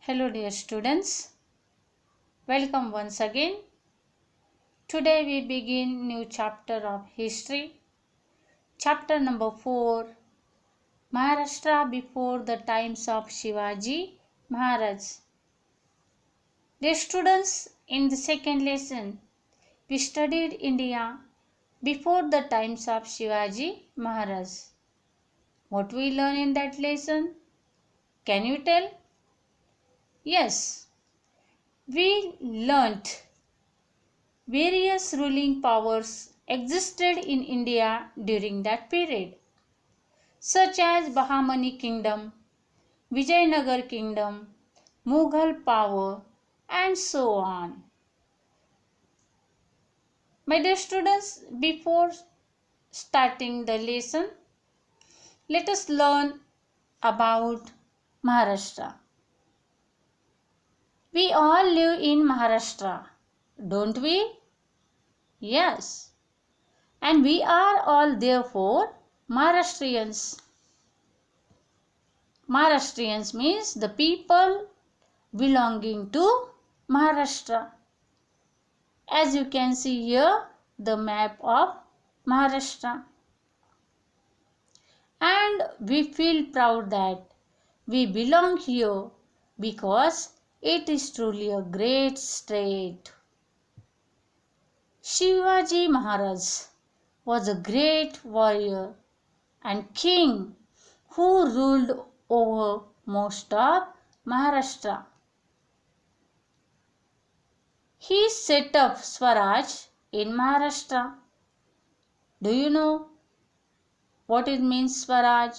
Hello dear students, welcome once again. Today we begin new chapter of history. Chapter number 4, Maharashtra before the times of Shivaji Maharaj. Dear students, in the second lesson we studied India before the times of Shivaji Maharaj. What we learn in that lesson? Can you tell? Yes, we learnt various ruling powers existed in India during that period, such as Bahmani kingdom, Vijayanagar kingdom, Mughal power, and so on. My dear students, before starting the lesson, let us learn about Maharashtra. We all live in Maharashtra, don't we? Yes. And we are all therefore Maharashtrians. Maharashtrians means the people belonging to Maharashtra. As you can see here, the map of Maharashtra. And we feel proud that we belong here because it is truly a great state. Shivaji Maharaj was a great warrior and king who ruled over most of Maharashtra. He set up Swaraj in Maharashtra. Do you know what it means, Swaraj?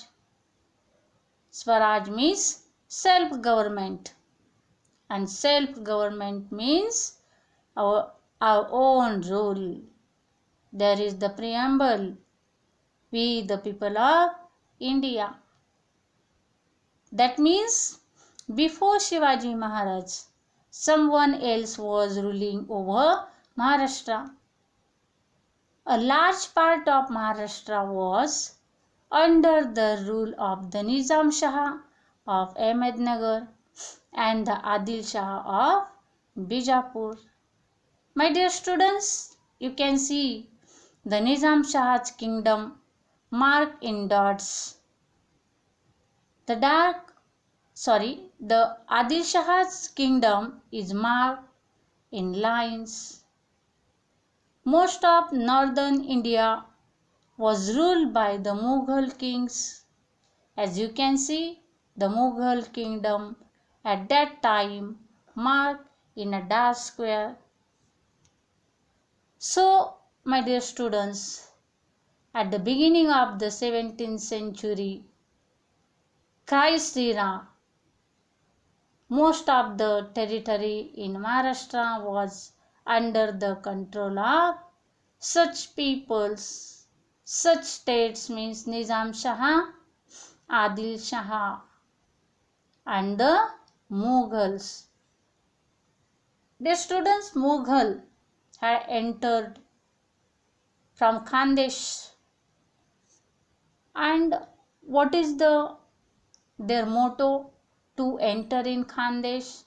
Swaraj means self-government, and self-government means our own rule. There is the preamble. We, the people of India. That means before Shivaji Maharaj, someone else was ruling over Maharashtra. A large part of Maharashtra was under the rule of the Nizam Shah of Ahmednagar and the Adil Shah of Bijapur. My dear students, you can see the Nizam Shah's kingdom marked in dots. The Adil Shah's kingdom is marked in lines. Most of northern India was ruled by the Mughal kings. As you can see, the Mughal kingdom at that time marked in a dark square. So, my dear students, at the beginning of the 17th century, Christ era, most of the territory in Maharashtra was under the control of such peoples. Such states means Nizam Shah, Adil Shah and the Mughals. The students Mughal had entered from Khandesh, and what is their motto to enter in Khandesh?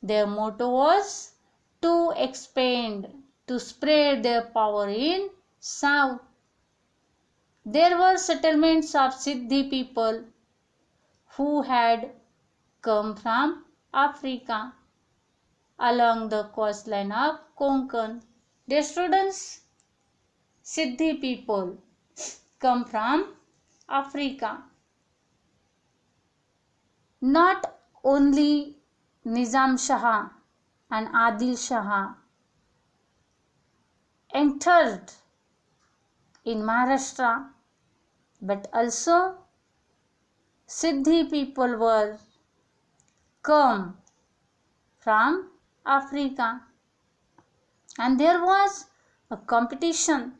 Their motto was to expand, to spread their power in south. There were settlements of Siddhi people who had come from Africa along the coastline of Konkan. Dear students, Siddhi people come from Africa. Not only Nizam Shah and Adil Shah entered in Maharashtra, but also Siddhi people were come from Africa, and there was a competition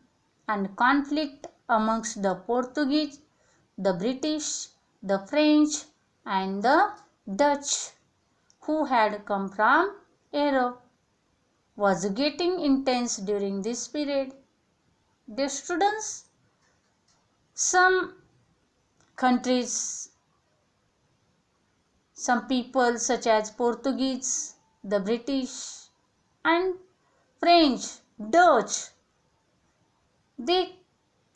and conflict amongst the Portuguese, the British, the French and the Dutch who had come from Europe was getting intense during this period. Dear students, some countries Some people such as Portuguese, the British and French, Dutch, they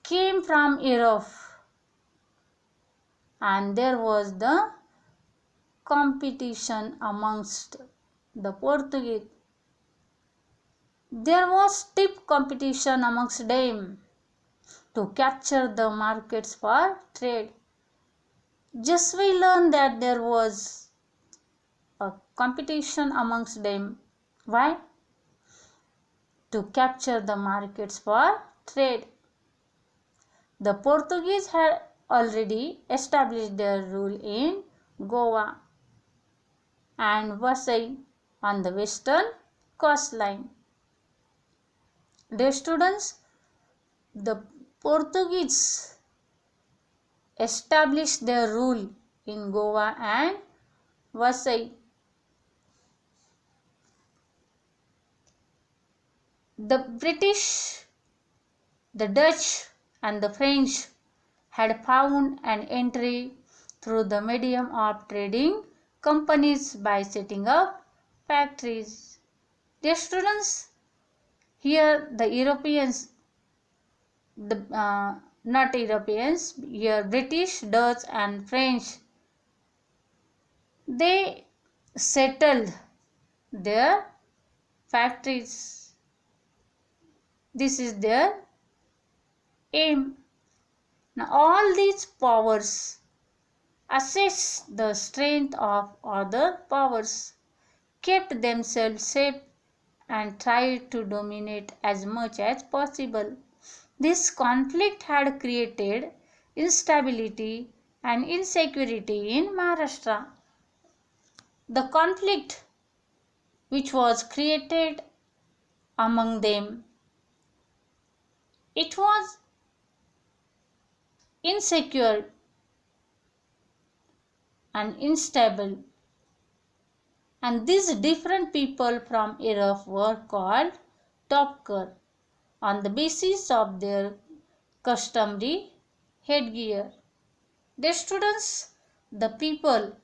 came from Europe, and there was the competition amongst the Portuguese. There was stiff competition amongst them to capture the markets for trade. Just we learned that there was a competition amongst them. Why? To capture the markets for trade. The Portuguese had already established their rule in Goa and Vasai on the western coastline. Dear students, the Portuguese established their rule in Goa and Vasai. The British, the Dutch and the French had found an entry through the medium of trading companies by setting up factories. Dear students, here the Europeans, not Europeans, here British, Dutch and French, they settled their factories. This is their aim. Now all these powers assess the strength of other powers, kept themselves safe and tried to dominate as much as possible. This conflict had created instability and insecurity in Maharashtra. The conflict which was created among them, it was insecure and unstable, and these different people from Europe were called Topkar on the basis of their customary headgear. The students, the people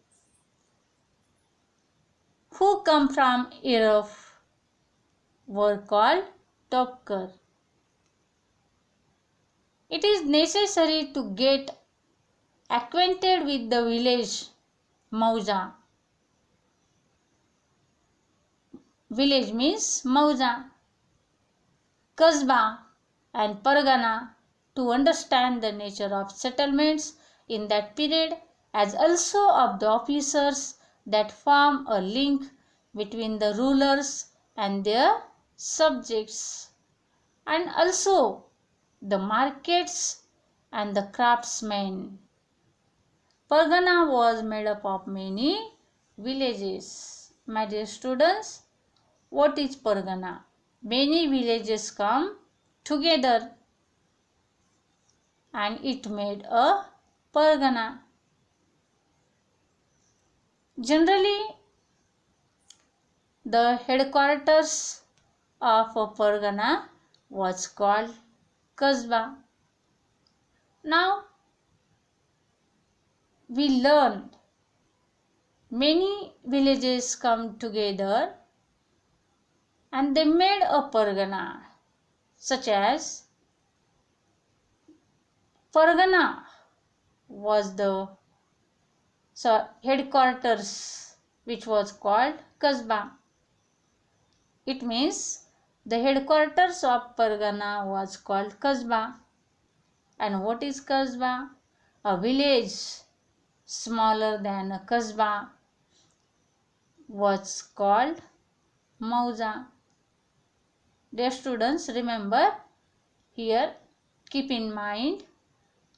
who come from Europe were called Topkar. It is necessary to get acquainted with the village Mauja. Village means Mauja, Kasba and Pargana to understand the nature of settlements in that period, as also of the officers that form a link between the rulers and their subjects, and also the markets and the craftsmen. Pargana was made up of many villages. My dear students, what is Pargana? Many villages come together and it made a Pargana. Generally, the headquarters of a Pargana was called Kasba. Now, we learned many villages come together and they made a Pargana, such as Pargana was the headquarters which was called Kasba. It means the headquarters of Pargana was called Kasba. And what is Kasba? A village smaller than a Kasba was called Mauza. Dear students, remember here, keep in mind,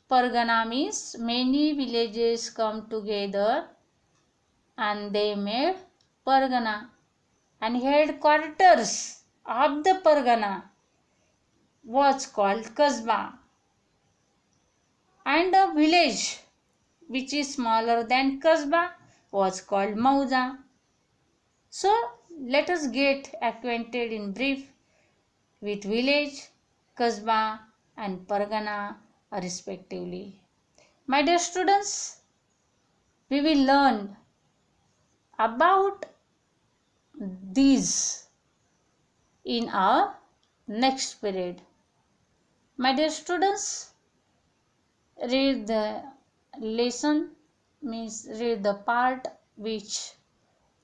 Pargana means many villages come together and they made Pargana, and headquarters of the Pargana was called Kasba, and a village which is smaller than Kasba was called Mauza. So let us get acquainted in brief with village, Kasba and Pargana respectively. My dear students, we will learn about these in our next period. My dear students, read the lesson, means read the part which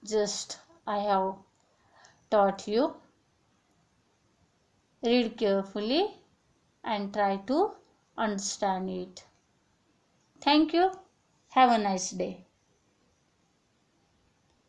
just I have taught you. Read carefully and try to understand it. Thank you. Have a nice day.